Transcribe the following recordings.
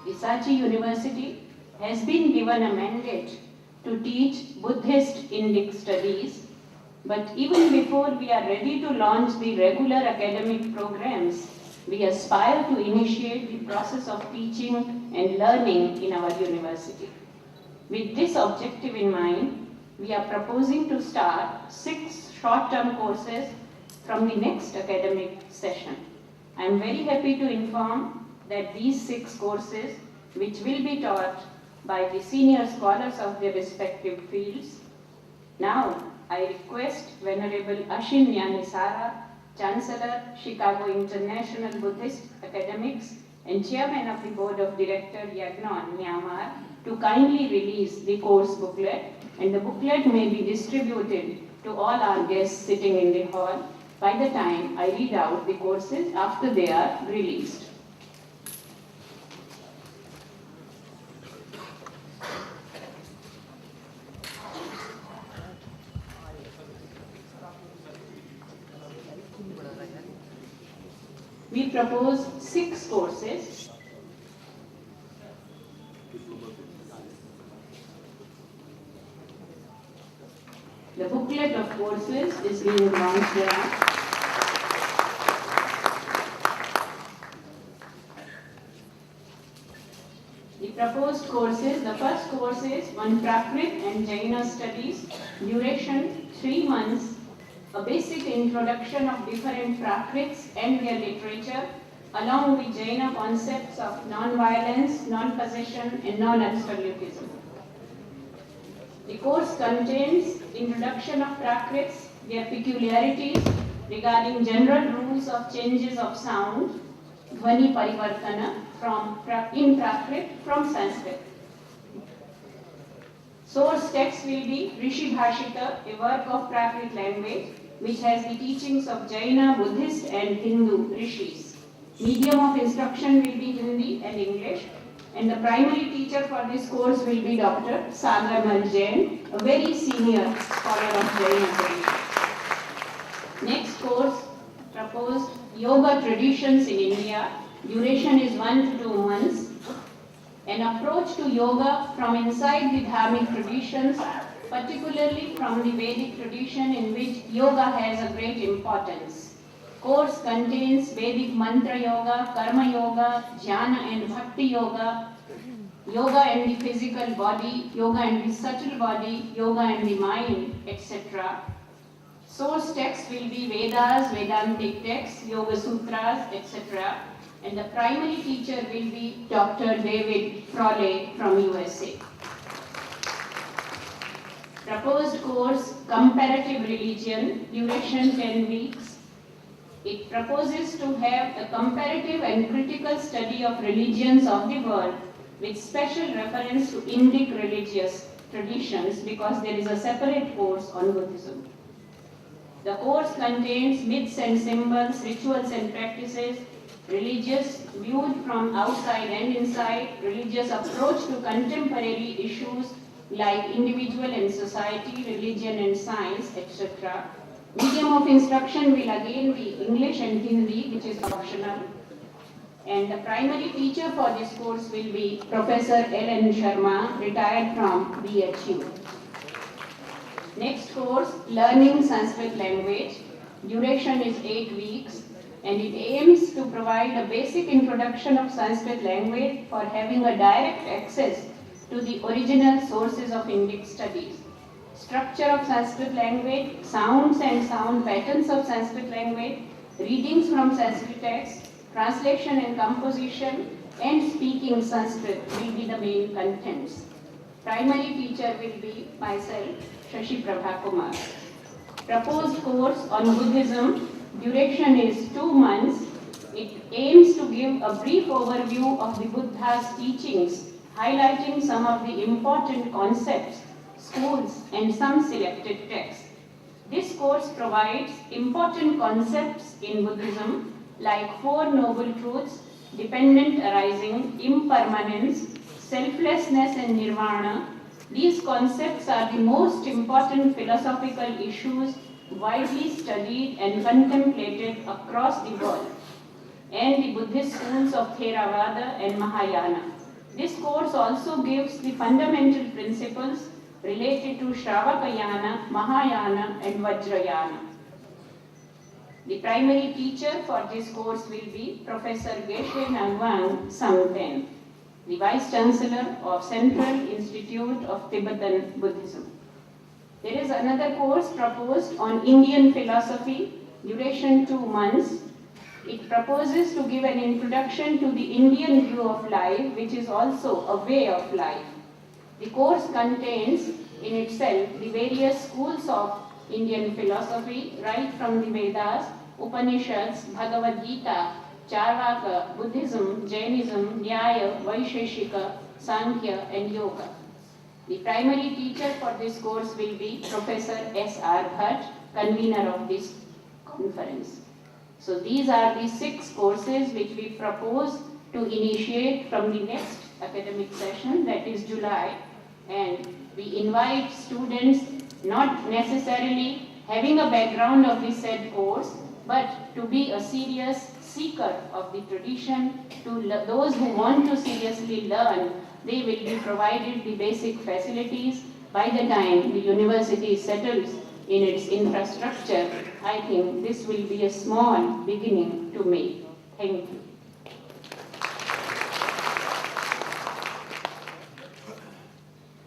Isachi University has been given a mandate to teach Buddhist Indic studies, but even before we are ready to launch the regular academic programs, we aspire to initiate the process of teaching and learning in our university. With this objective in mind, we are proposing to start 6 short-term courses from the next academic session. I am very happy to inform that these 6 courses, which will be taught by the senior scholars of their respective fields. Now, I request Venerable Ashin Nyanisara, Chancellor, Chicago International Buddhist Academics and Chairman of the Board of Directors, Yagnon, Myanmar, to kindly release the course booklet, and the booklet may be distributed to all our guests sitting in the hall by the time I read out the courses after they are released. We propose 6 courses. The booklet of courses is being launched now. The proposed courses, the first course is on Prakrit and Jaina studies, duration 3 months, a basic introduction of different Prakrits and their literature, along with Jaina concepts of non-violence, non-possession and non-absolutism. The course contains introduction of Prakrits, their peculiarities regarding general rules of changes of sound, Dhvani Parivartana, in Prakrit from Sanskrit. Source text will be Rishi Bhashita, a work of Prakrit language, which has the teachings of Jaina, Buddhist and Hindu rishis. Medium of instruction will be Hindi and English, and the primary teacher for this course will be Dr. Sagar Mal Jain, a very senior scholar of Jaina tradition. Next course proposed Yoga Traditions in India. Duration is 1 to 2 months. An approach to yoga from inside the dharmic traditions, particularly from the Vedic tradition in which yoga has a great importance. Course contains Vedic mantra yoga, karma yoga, jnana and bhakti yoga, yoga and the physical body, yoga and the subtle body, yoga and the mind, etc. Source text will be Vedas, Vedantic texts, Yoga Sutras, etc. And the primary teacher will be Dr. David Frawley from USA. Proposed course, Comparative Religion, duration 10 weeks. It proposes to have a comparative and critical study of religions of the world with special reference to Indic religious traditions because there is a separate course on Buddhism. The course contains myths and symbols, rituals and practices, religious viewed from outside and inside, religious approach to contemporary issues like individual and society, religion and science, etc. Medium of instruction will again be English and Hindi, which is optional. And the primary teacher for this course will be Professor L.N. Sharma, retired from BHU. Next course, Learning Sanskrit Language. Duration is 8 weeks. And it aims to provide a basic introduction of Sanskrit language for having a direct access to the original sources of Indic studies. Structure of Sanskrit language, sounds and sound patterns of Sanskrit language, readings from Sanskrit texts, translation and composition, and speaking Sanskrit will be the main contents. Primary teacher will be myself, Shashi Prabha Kumar. Proposed course on Buddhism. Duration is 2 months. It aims to give a brief overview of the Buddha's teachings, highlighting some of the important concepts, schools, and some selected texts. This course provides important concepts in Buddhism like 4 noble truths, dependent arising, impermanence, selflessness, and nirvana. These concepts are the most important philosophical issues widely studied and contemplated across the world, and the Buddhist schools of Theravada and Mahayana. This course also gives the fundamental principles related to Shravakayana, Mahayana and Vajrayana. The primary teacher for this course will be Professor Geshe Nangwang Samten, the Vice Chancellor of Central Institute of Tibetan Buddhism. There is another course proposed on Indian philosophy, duration 2 months. It proposes to give an introduction to the Indian view of life, which is also a way of life. The course contains in itself the various schools of Indian philosophy, right from the Vedas, Upanishads, Bhagavad Gita, Charvaka, Buddhism, Jainism, Nyaya, Vaisheshika, Sankhya and Yoga. The primary teacher for this course will be Professor S.R. Bhatt, convener of this conference. So these are the 6 courses which we propose to initiate from the next academic session, that is July, and we invite students not necessarily having a background of this said course, but to be a serious seeker of the tradition. To those who want to seriously learn, they will be provided the basic facilities. By the time the university settles in its infrastructure, I think this will be a small beginning to make. Thank you.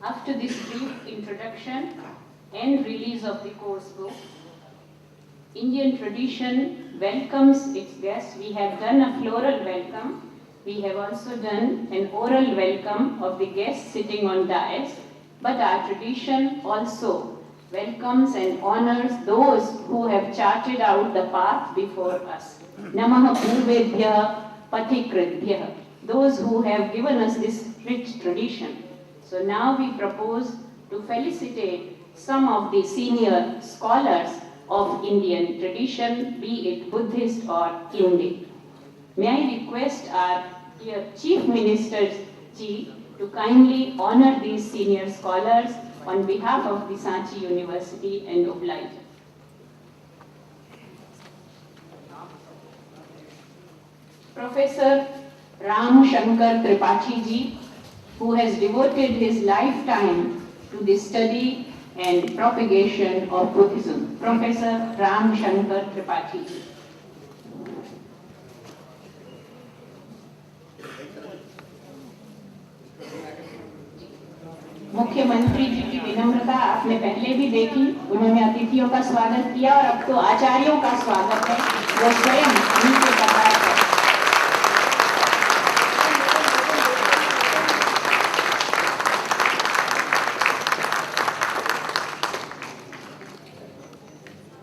After this brief introduction and release of the course book, Indian tradition welcomes its guests. We have done a floral welcome. We have also done an oral welcome of the guests sitting on dais. But our tradition also welcomes and honors those who have charted out the path before us. Namaha Purvebhya Pathikritbhya. Those who have given us this rich tradition. So now we propose to felicitate some of the senior scholars of Indian tradition, be it Buddhist or Indic. May I request our dear Chief Minister Ji to kindly honor these senior scholars on behalf of the Sanchi University and oblige. Professor Ram Shankar Tripathi Ji, who has devoted his lifetime to the study and propagation of Buddhism. Professor Ram Shankar Tripathi Ji. मुख्यमंत्री जी की विनम्रता आपने पहले भी देखी, उन्होंने अतिथियों का स्वागत किया और अब तो आचार्यों का स्वागत है, वो स्वयं नीचे कतार पर।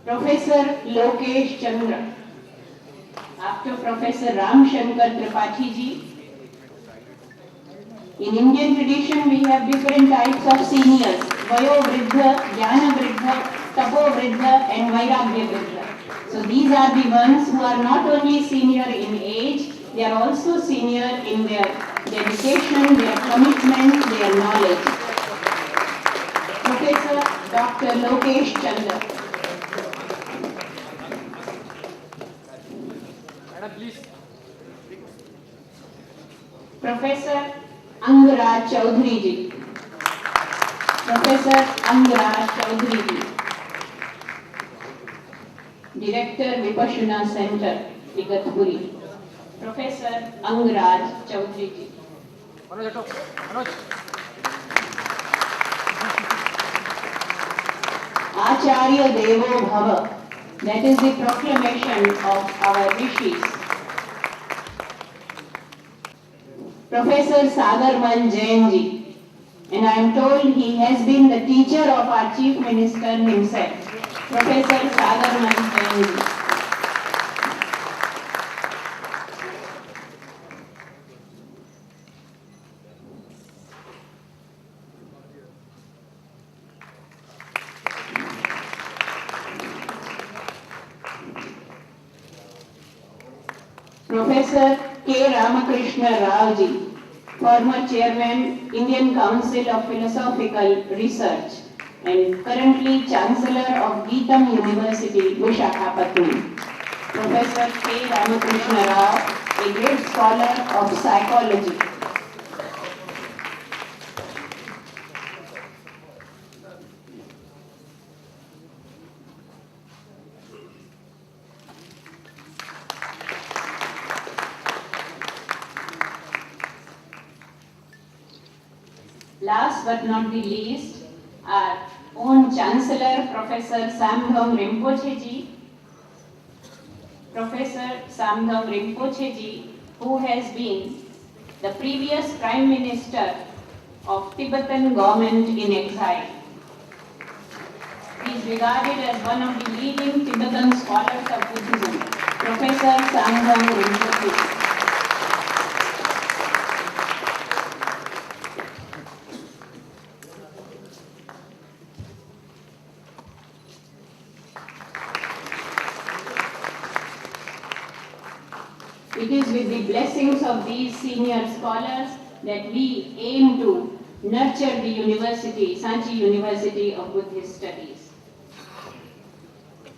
Professor Lokesh Chandra. After Professor Ram Shankar Tripathi Ji, in Indian tradition, we have different types of seniors: Vayo Vriddha, Jnana Vriddha, Tapo Vriddha, and Vairagya Vriddha. So these are the ones who are not only senior in age, they are also senior in their dedication, their commitment, their knowledge. Professor Dr. Lokesh Chandra. Madam, please. Professor Angraj Chaudhary Ji. Professor Angraj Chaudhary Ji. Director Vipassana Center, Igatpuri. Professor Angraj Chaudhary Ji. Acharya Devo Bhava. That is the proclamation of our rishis. Professor Sagarman Jain Ji, and I am told he has been the teacher of our Chief Minister himself. Professor Sagarman Jain Ji. Professor K. Ramakrishna Rao Ji, former Chairman, Indian Council of Philosophical Research and currently Chancellor of Geetam University, Visakhapatnam. Professor K. Ramakrishna Rao, a great scholar of psychology. Last but not the least, our own Chancellor, Professor Samdhong Rinpoche ji. Professor Samdhong Rinpoche ji, who has been the previous Prime Minister of Tibetan government in exile. He is regarded as one of the leading Tibetan scholars of Buddhism, Professor Samdhong Rinpoche. It is with the blessings of these senior scholars that we aim to nurture the university, Sanchi University of Buddhist Studies.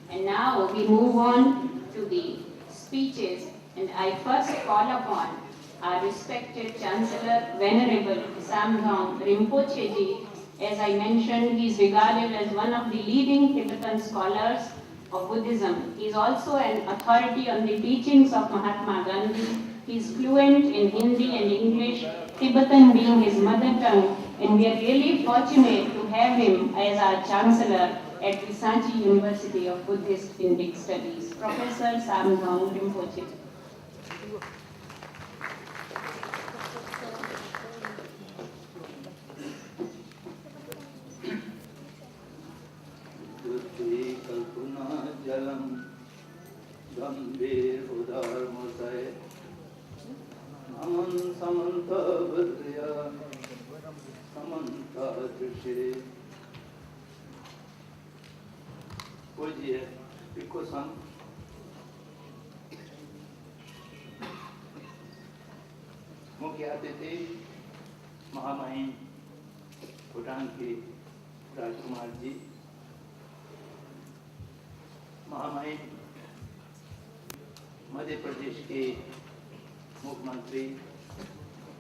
And now we move on to the speeches, and I first call upon our respected Chancellor, Venerable Samdhong Rinpoche ji. As I mentioned, he is regarded as one of the leading Tibetan scholars of Buddhism. He is also an authority on the teachings of Mahatma Gandhi. He is fluent in Hindi and English, Tibetan being his mother tongue, and we are really fortunate to have him as our Chancellor at the Sanchi University of Buddhist Indic Studies, Professor Samdhong Rinpoche. जलम गंभीर उदार मुसय नमन समंत भद्रया समंत दृश्य पूज्य भिक्खु संघ मुख्य अतिथि महामहिम भूटान के राजकुमार जी, महामहिम मध्य प्रदेश के मुख्यमंत्री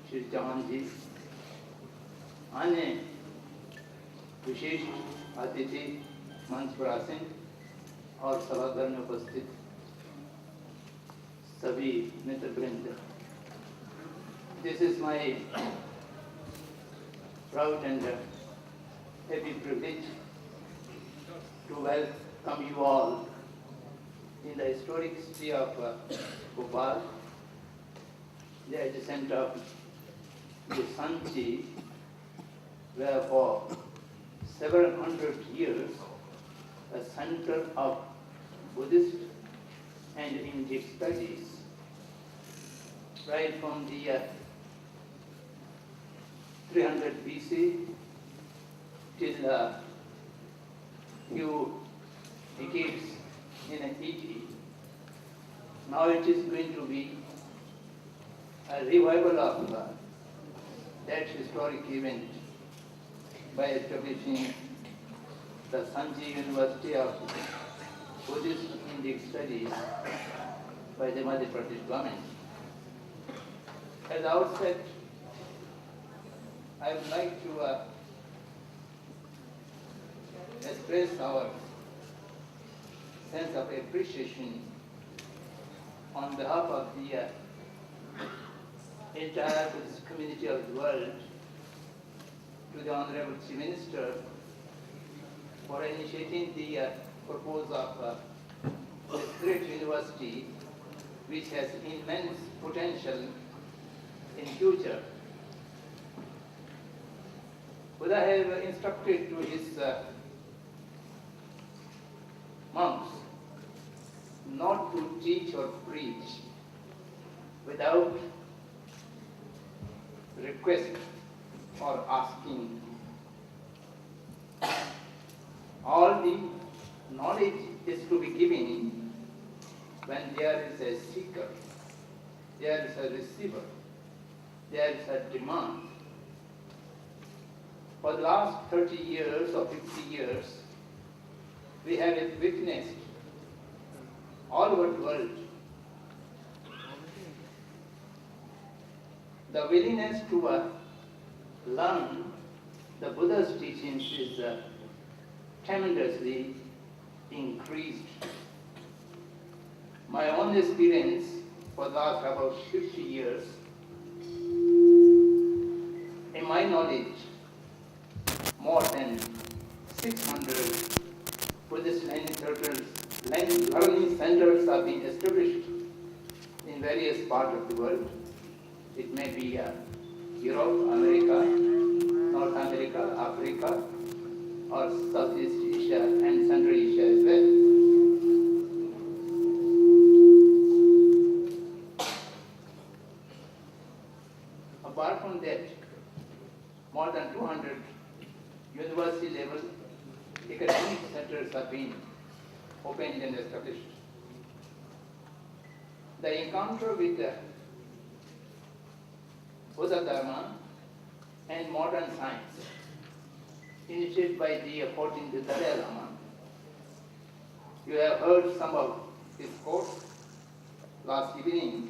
श्री चौहान जी, अन्य विशेष अतिथि मंच पर आसीन और सभागार में उपस्थित सभी मित्रवृंद, this is my proud and heavy privilege to welcome you all in the historic city of Bhopal, the adjacent of the Sanchi, where for several hundred years a center of Buddhist and Indic studies, right from the 300 BC till few decades in Haiti. Now it is going to be a revival of that historic event by establishing the Sanchi University of Buddhist Indic Studies by the Madhya Pradesh government. At the outset, I would like to express our sense of appreciation on behalf of the entire Buddhist community of the world to the Honorable Chief Minister for initiating the proposal of this great university which has immense potential in future. Buddha have instructed to his monks not to teach or preach without request or asking. All the knowledge is to be given when there is a seeker, there is a receiver, there is a demand. For the last 30 years or 50 years, we have witnessed all over the world the willingness to learn the Buddha's teachings is tremendously increased. My own experience for the last about 50 years, in my knowledge, part of the world. It may be Europe, America, North America, Africa, or Southeast Asia and Central Asia as well. Apart from that, more than 200 university-level academic centers have been opened and established. The encounter with Buddha Dharma and modern science, initiated by the 14th Dalai Lama. You have heard some of his quotes last evening.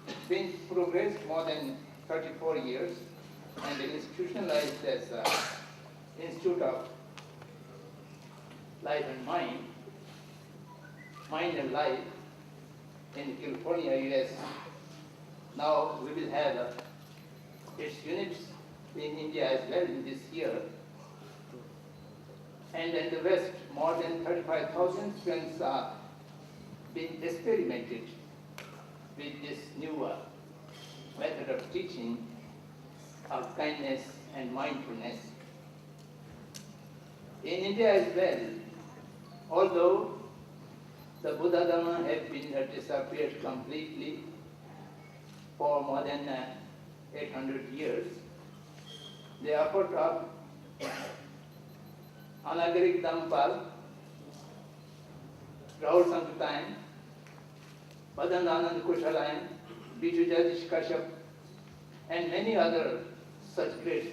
It's been progressed more than 34 years and institutionalized as Institute of Life and Mind, Mind and Life in California, US. Now we will have its units in India as well in this year. And in the West, more than 35,000 students are being experimented with this new method of teaching of kindness and mindfulness. In India as well, although the Buddha Dharma has been disappeared completely for more than 800 years, the effort of Anagarik Dhampal, Rahul Sankirtan, Madananand Kushalayan, Biju Jagdish Kashyap, and many other such great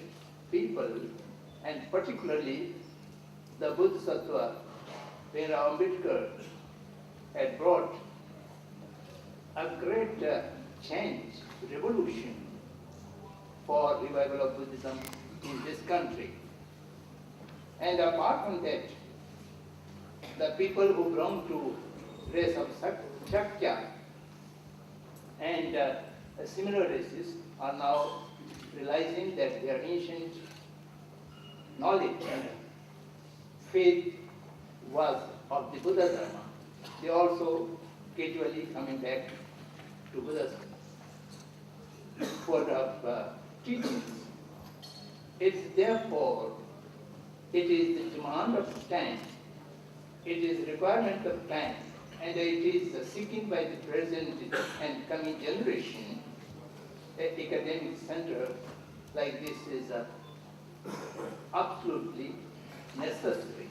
people, and particularly the Bodhisattva, Bhimrao Ambedkar, had brought a great change, revolution for revival of Buddhism in this country. And apart from that, the people who belong to race of Shakya and similar races are now realizing that their ancient knowledge and faith was of the Buddha Dharma. They also gradually coming back to Buddha's fold of teachings. It's therefore, it is the demand of time, it is requirement of time, and it is seeking by the present and coming generation. An academic center like this is absolutely necessary.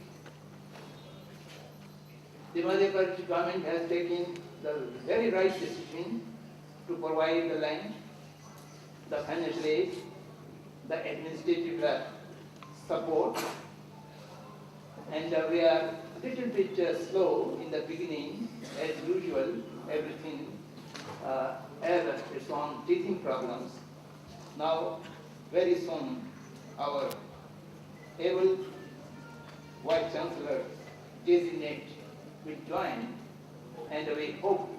The Madhya Pradesh government has taken the very right decision to provide the land, the financial aid, the administrative support, and we are a little bit slow in the beginning, as usual. Everything has its own teething problems. Now, very soon, our able Vice Chancellor designate will join, and we hope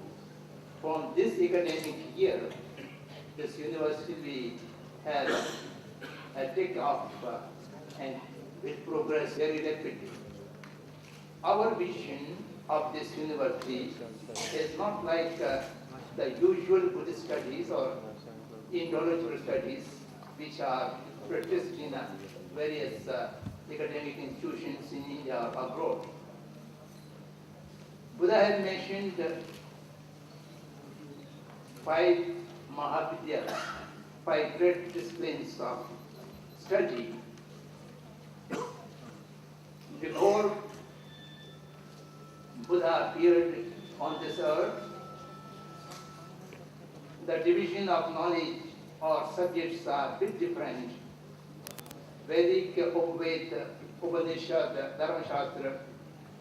from this academic year, this university will have a take-off and will progress very rapidly. Our vision of this university is not like the usual Buddhist studies or Indological studies which are practiced in various academic institutions in India or abroad. Buddha has mentioned 5 Mahavidyas, 5 great disciplines of study. Before Buddha appeared on this earth, the division of knowledge or subjects are a bit different. Vedic, Upaveda, Upanishad, Dharma Shastra,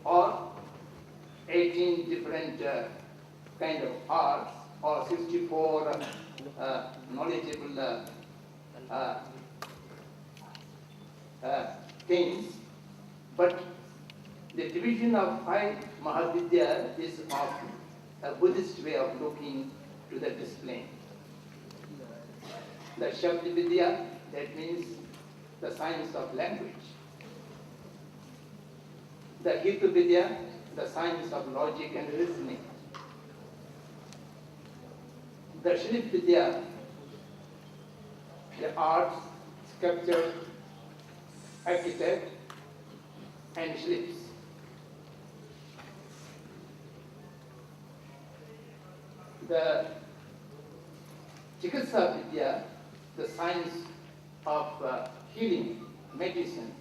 or 18 different kind of arts, or 64 knowledgeable things. But the division of 5 Mahavidya is of a Buddhist way of looking to the discipline. The Shabda Vidya, that means the science of language. The Hitu Vidya, the science of logic and reasoning. Darshanik Vidya, the arts, sculpture, architect, and Shilps. The Chikitsa Vidya, the science of healing, medicine,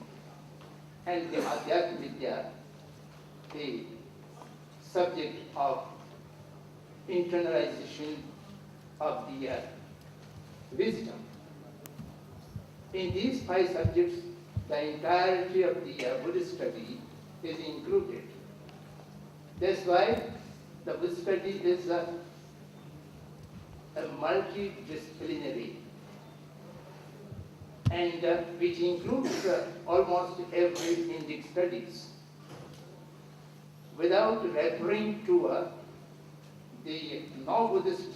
and the Adhyatma Vidya, the subject of internalization of the wisdom. In these 5 subjects, the entirety of the Buddhist study is included. That's why the Buddhist study is a multidisciplinary and which includes almost every Indic studies. Without referring to the non-Buddhist